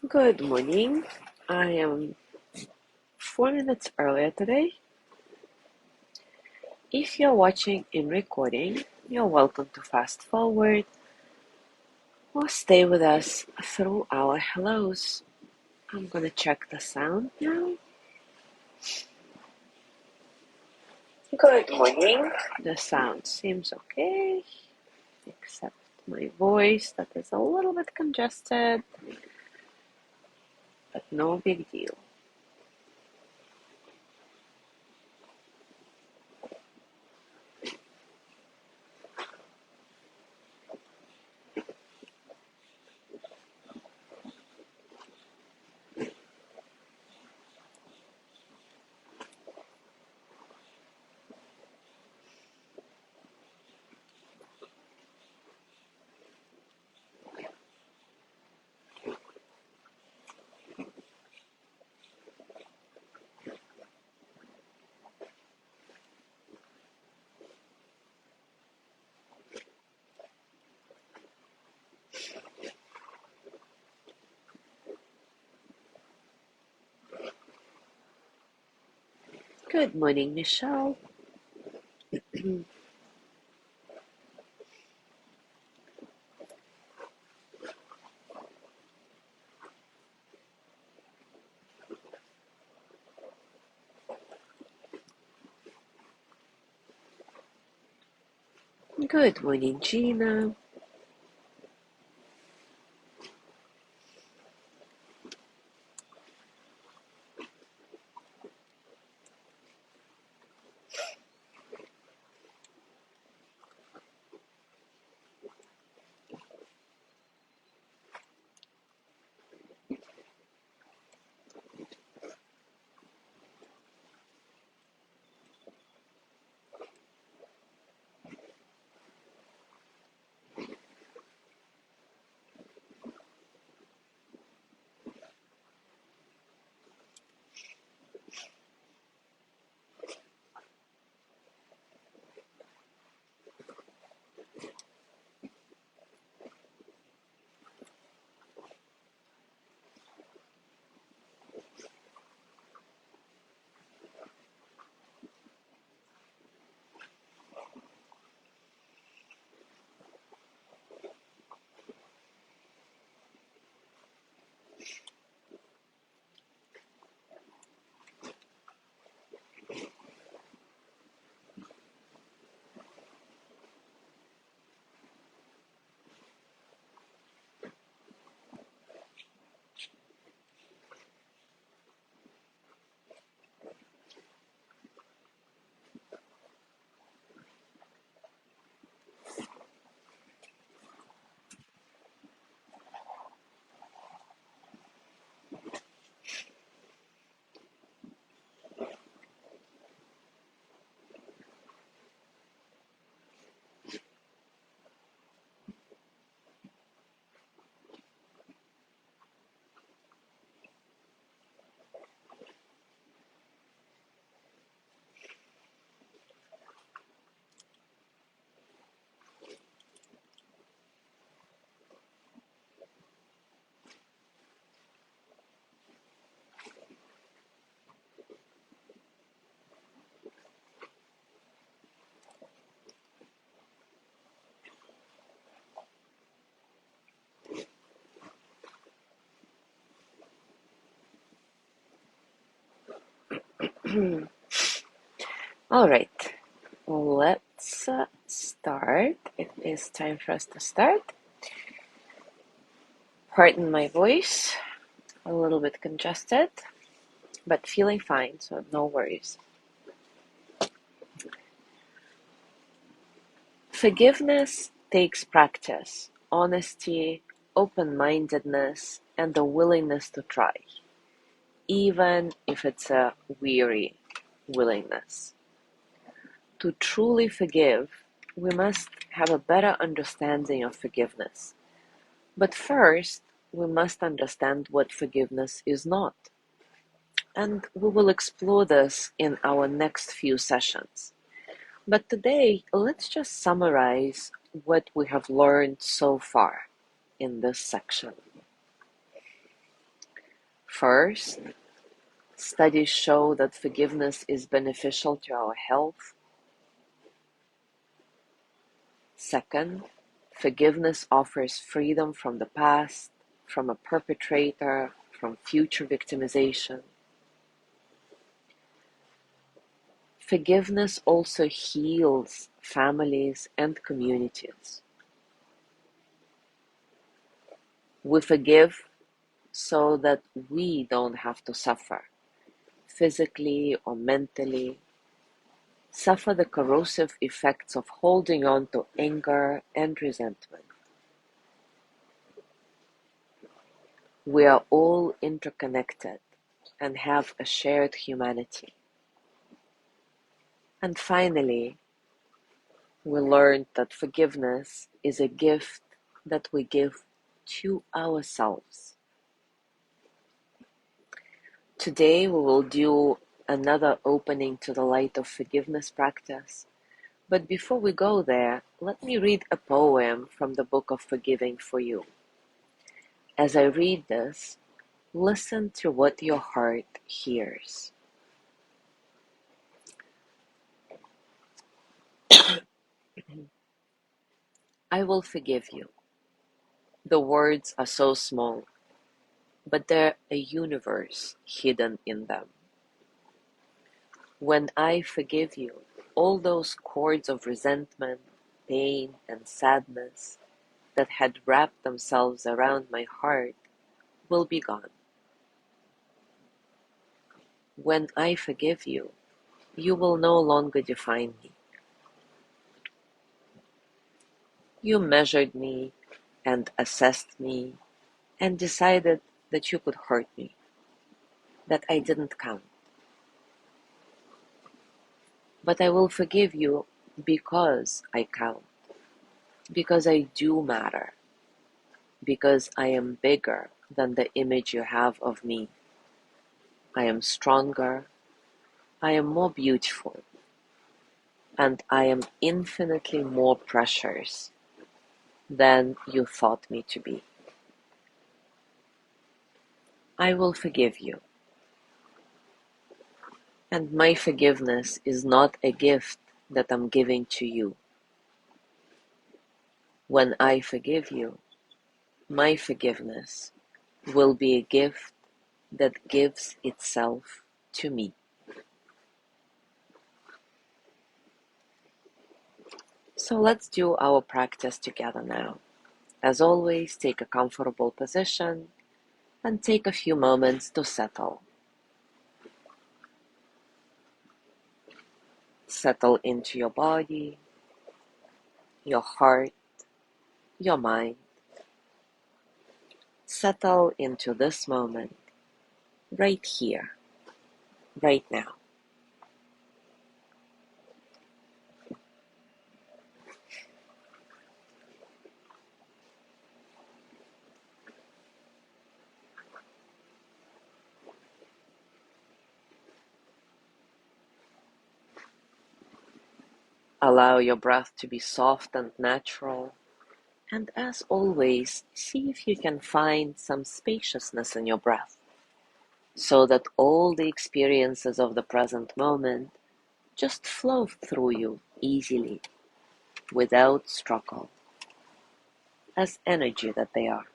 Good morning. I am 4 minutes earlier today. If you're watching in recording, you're welcome to fast forward or stay with us through our hellos. I'm gonna check the sound now. Good morning. The sound seems okay, except my voice that is a little bit congested, but no big deal. Good morning, Michelle. Good morning, Gina. All right, let's start. It is time for us to start. Pardon my voice, a little bit congested, but feeling fine, so no worries. Forgiveness takes practice, honesty, open-mindedness, and the willingness to try, even if it's a weary willingness. To truly forgive, we must have a better understanding of forgiveness. But first, we must understand what forgiveness is not. And we will explore this in our next few sessions. But today, let's just summarize what we have learned so far in this section. First, studies show that forgiveness is beneficial to our health. Second, forgiveness offers freedom from the past, from a perpetrator, from future victimization. Forgiveness also heals families and communities. We forgive so that we don't have to suffer, physically or mentally, suffer the corrosive effects of holding on to anger and resentment. We are all interconnected and have a shared humanity. And finally, we learned that forgiveness is a gift that we give to ourselves. Today we will do another opening to the light of forgiveness practice. But before we go there, let me read a poem from the Book of Forgiving for you. As I read this, listen to what your heart hears. I will forgive you. The words are so small, but there's a universe hidden in them. When I forgive you, all those cords of resentment, pain, and sadness that had wrapped themselves around my heart will be gone. When I forgive you, you will no longer define me. You measured me and assessed me and decided that you could hurt me, that I didn't count. But I will forgive you because I count, because I do matter, because I am bigger than the image you have of me. I am stronger, I am more beautiful, and I am infinitely more precious than you thought me to be. I will forgive you. And my forgiveness is not a gift that I'm giving to you. When I forgive you, my forgiveness will be a gift that gives itself to me. So let's do our practice together now. As always, take a comfortable position and take a few moments to settle. Settle into your body, your heart, your mind. Settle into this moment, right here, right now. Allow your breath to be soft and natural, and as always, see if you can find some spaciousness in your breath, so that all the experiences of the present moment just flow through you easily, without struggle, as energy that they are.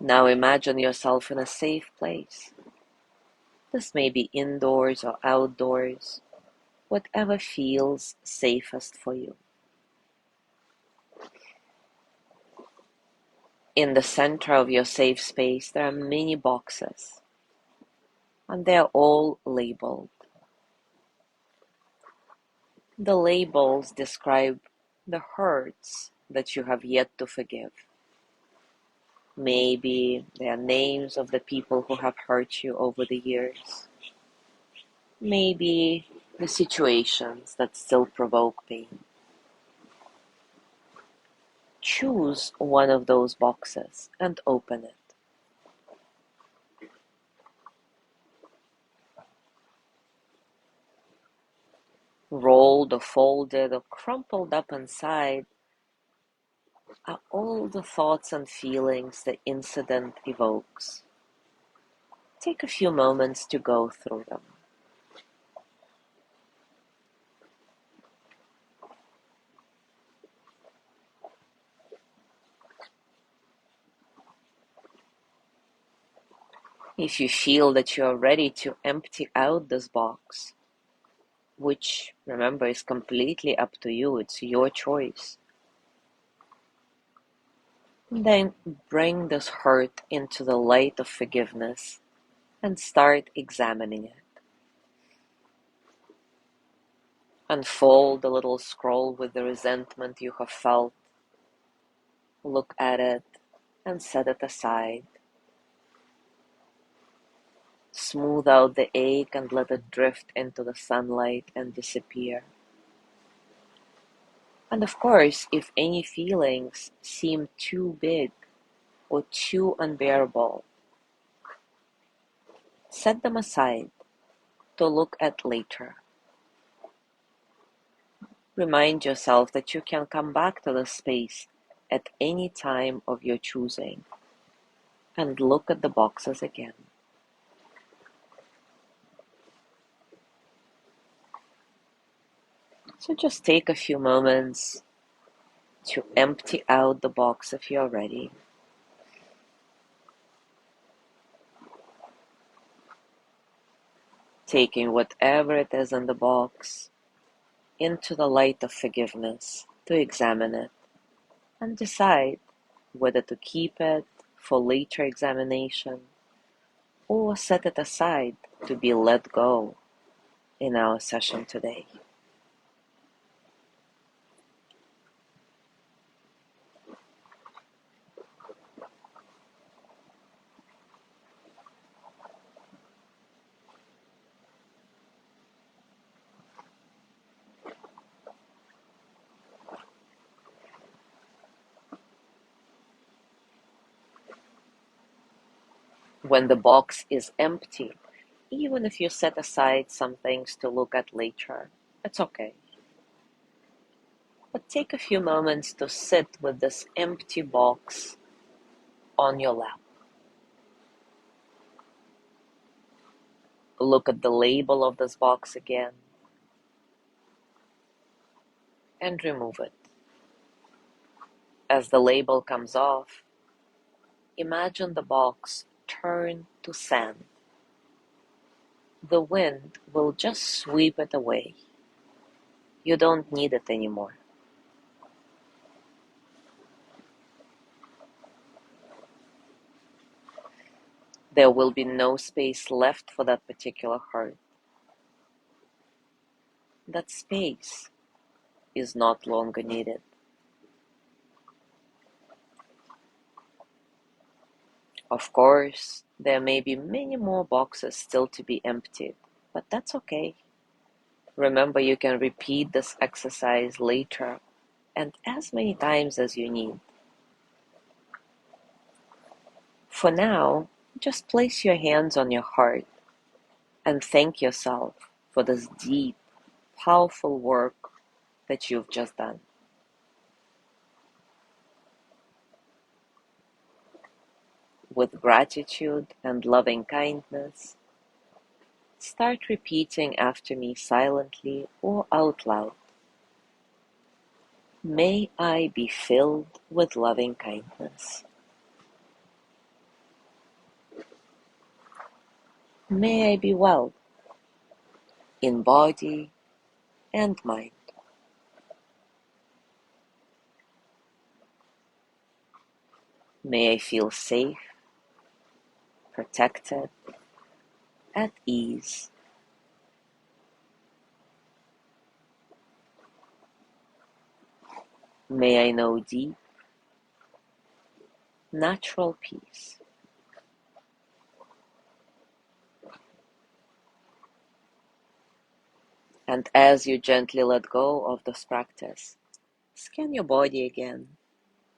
Now imagine yourself in a safe place. This may be indoors or outdoors, whatever feels safest for you. In the center of your safe space, there are many boxes, and they are all labeled. The labels describe the hurts that you have yet to forgive. Maybe they are names of the people who have hurt you over the years. Maybe the situations that still provoke pain. Choose one of those boxes and open it. Rolled or folded or crumpled up inside are all the thoughts and feelings the incident evokes. Take a few moments to go through them. If you feel that you are ready to empty out this box, which, remember, is completely up to you, it's your choice, then bring this hurt into the light of forgiveness and start examining it. Unfold the little scroll with the resentment you have felt. Look at it and set it aside. Smooth out the ache and let it drift into the sunlight and disappear. And of course, if any feelings seem too big or too unbearable, set them aside to look at later. Remind yourself that you can come back to the space at any time of your choosing and look at the boxes again. So just take a few moments to empty out the box if you're ready. Taking whatever it is in the box into the light of forgiveness to examine it and decide whether to keep it for later examination or set it aside to be let go in our session today. When the box is empty, even if you set aside some things to look at later, it's okay. But take a few moments to sit with this empty box on your lap. Look at the label of this box again and remove it. As the label comes off, imagine the box turn to sand. The wind will just sweep it away. You don't need it anymore. There will be no space left for that particular hurt. That space is not longer needed. Of course, there may be many more boxes still to be emptied, but that's okay. Remember, you can repeat this exercise later and as many times as you need. For now, just place your hands on your heart and thank yourself for this deep, powerful work that you've just done. With gratitude and loving kindness, start repeating after me silently or out loud. May I be filled with loving kindness. May I be well in body and mind. May I feel safe, protected, at ease. May I know deep, natural peace. And as you gently let go of this practice, scan your body again.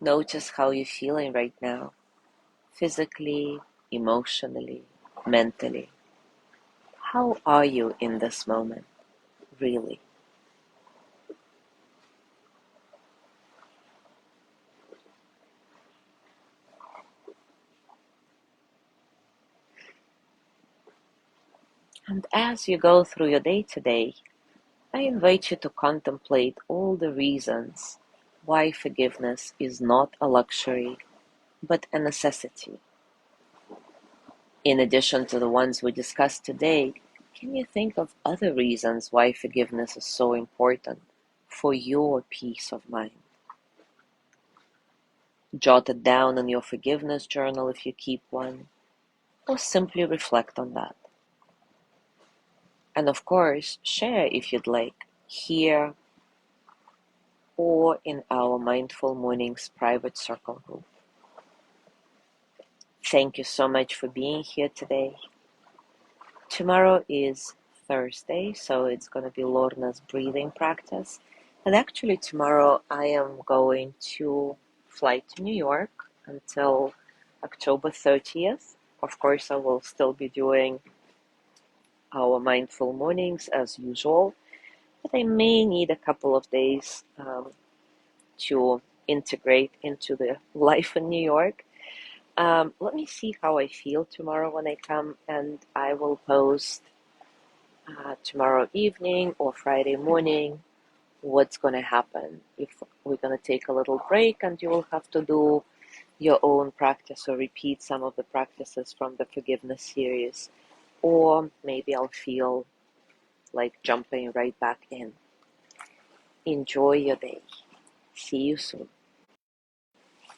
Notice how you're feeling right now, physically, emotionally, mentally. How are you in this moment, really? And as you go through your day today, I invite you to contemplate all the reasons why forgiveness is not a luxury, but a necessity. In addition to the ones we discussed today, can you think of other reasons why forgiveness is so important for your peace of mind? Jot it down in your forgiveness journal if you keep one, or simply reflect on that. And of course, share if you'd like, here or in our Mindful Mornings private circle group. Thank you so much for being here today. Tomorrow is Thursday, so it's going to be Lorna's breathing practice. And actually, tomorrow I am going to fly to New York until October 30th. Of course, I will still be doing our mindful mornings as usual, but I may need a couple of days to integrate into the life in New York. Let me see how I feel tomorrow when I come, and I will post tomorrow evening or Friday morning what's going to happen. If we're going to take a little break and you will have to do your own practice or repeat some of the practices from the forgiveness series, or maybe I'll feel like jumping right back in. Enjoy your day. See you soon.